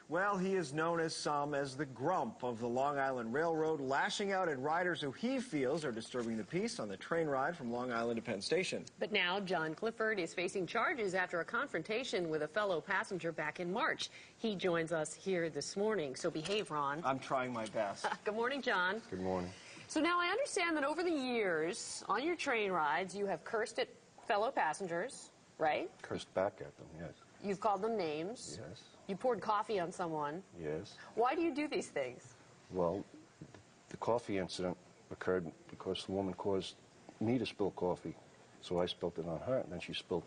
Well, he is known as some as the grump of the Long Island Railroad, lashing out at riders who he feels are disturbing the peace on the train ride from Long Island to Penn Station. But now John Clifford is facing charges after a confrontation with a fellow passenger back in March. He joins us here this morning, so behave, Ron. I'm trying my best. Good morning, John. Good morning. So now I understand that over the years, on your train rides, you have cursed at fellow passengers, right? Cursed back at them, yes. You've called them names. Yes. You poured coffee on someone. Yes. Why do you do these things? Well, the coffee incident occurred because the woman caused me to spill coffee. So I spilled it on her, and then she spilled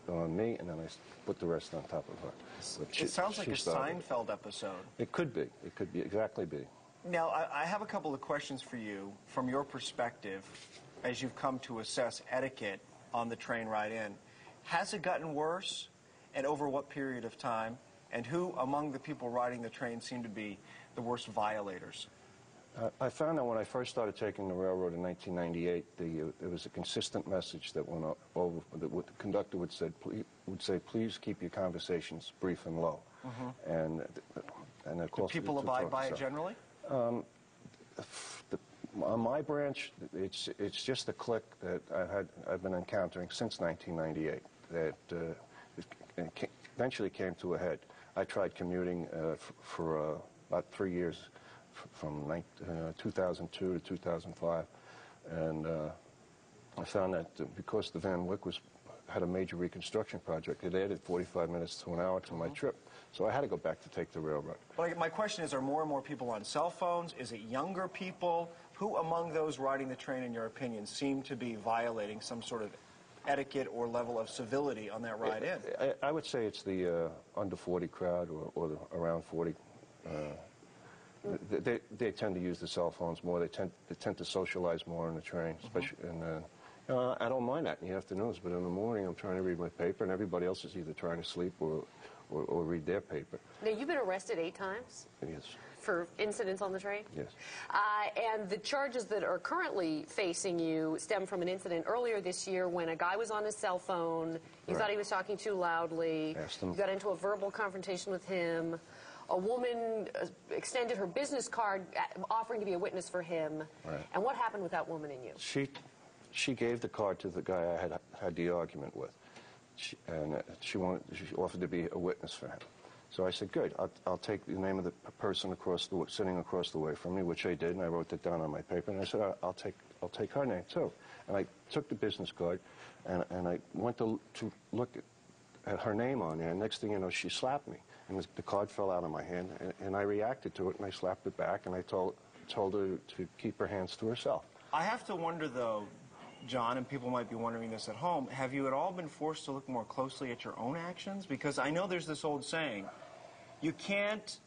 it on me, and then I put the rest on top of her. It sounds like a Seinfeld episode. It could be. It could be exactly be. Now, I have a couple of questions for you from your perspective as you've come to assess etiquette on the train ride in. Has it gotten worse, and over what period of time? And who among the people riding the train seem to be the worst violators? I found that when I first started taking the railroad in 1998, there was a consistent message that went over. That the conductor would say, please keep your conversations brief and low. And of course, do people abide by it generally? On my branch, it's just a clique that I've been encountering since 1998 that eventually came to a head. I tried commuting for about 3 years, from 2002 to 2005, and I found that because the Van Wyck had a major reconstruction project, it added 45 minutes to an hour to my trip. So I had to go back to take the railroad. Well, my question is, are more and more people on cell phones? Is it younger people? Who among those riding the train, in your opinion, seem to be violating some sort of etiquette or level of civility on that ride in? I would say it's the under 40 crowd or the around 40. They tend to use the cell phones more. They tend to socialize more on the train, especially I don't mind that in the afternoons, but in the morning I'm trying to read my paper, and everybody else is either trying to sleep or read their paper. Now, you've been arrested 8 times? Yes. For incidents on the train? Yes. And the charges that are currently facing you stem from an incident earlier this year when a guy was on his cell phone, you thought he was talking too loudly, you got into a verbal confrontation with him, a woman extended her business card offering to be a witness for him, and what happened with that woman and you? She gave the card to the guy I had the argument with, and she offered to be a witness for him. So I said, good, I'll take the name of the person sitting across the way from me, which I did, and I wrote that down on my paper, and I said, I'll take her name too. And I took the business card, and I went to look at her name on there, and next thing you know, she slapped me, and the card fell out of my hand, and I reacted to it, and I slapped it back, and I told her to keep her hands to herself. I have to wonder, though, John, and people might be wondering this at home, have you at all been forced to look more closely at your own actions? Because I know there's this old saying, you can't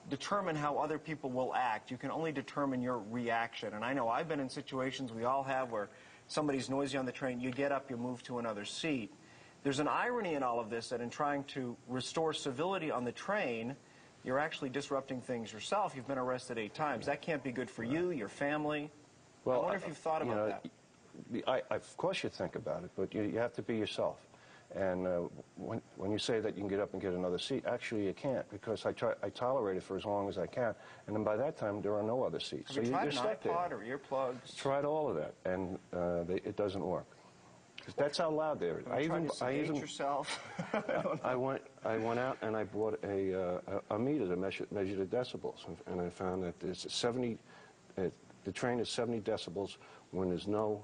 determine how other people will act. You can only determine your reaction. And I know I've been in situations, we all have, where somebody's noisy on the train, you get up, you move to another seat. There's an irony in all of this, that in trying to restore civility on the train, you're actually disrupting things yourself. You've been arrested 8 times. That can't be good for you, your family. Well, I wonder if you've thought about that. Of course you think about it, but you have to be yourself. And when you say that you can get up and get another seat, actually you can't, because I tolerate it for as long as I can, and then by that time there are no other seats. Have you tried an iPod or earplugs? Tried all of that, and it doesn't work. That's how loud they are. I even yourself. I went out and I bought a meter to measure the decibels, and I found that there's 70. The train is 70 decibels when there's no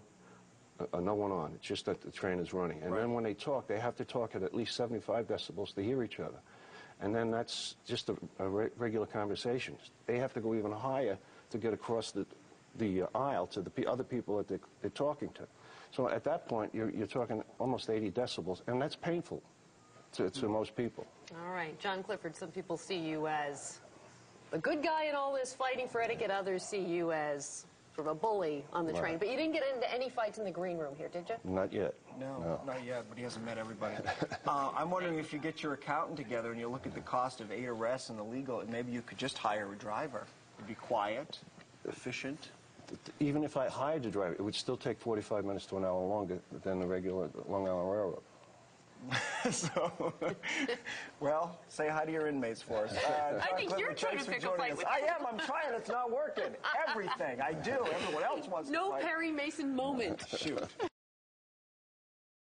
one on. It's just that the train is running. And then when they talk, they have to talk at least 75 decibels to hear each other. And then that's just a regular conversation. They have to go even higher to get across the aisle to the other people that they're talking to. So at that point, you're talking almost 80 decibels, and that's painful to most people. All right. John Clifford, some people see you as the good guy in all this fighting for etiquette. Others see you as sort of a bully on the train. But you didn't get into any fights in the green room here, did you? Not yet. No, not yet, but he hasn't met everybody. I'm wondering if you get your accountant together and you look at the cost of 8 arrests and the legal, and maybe you could just hire a driver. It'd be quiet, efficient. Even if I hired a driver, it would still take 45 minutes to an hour longer than the regular Long Island Railroad. So, well, say hi to your inmates for us. I think you're trying to pick a fight with I am. I'm trying. It's not working. Everything I do, everyone else wants to fight. No Perry Mason moment. Shoot.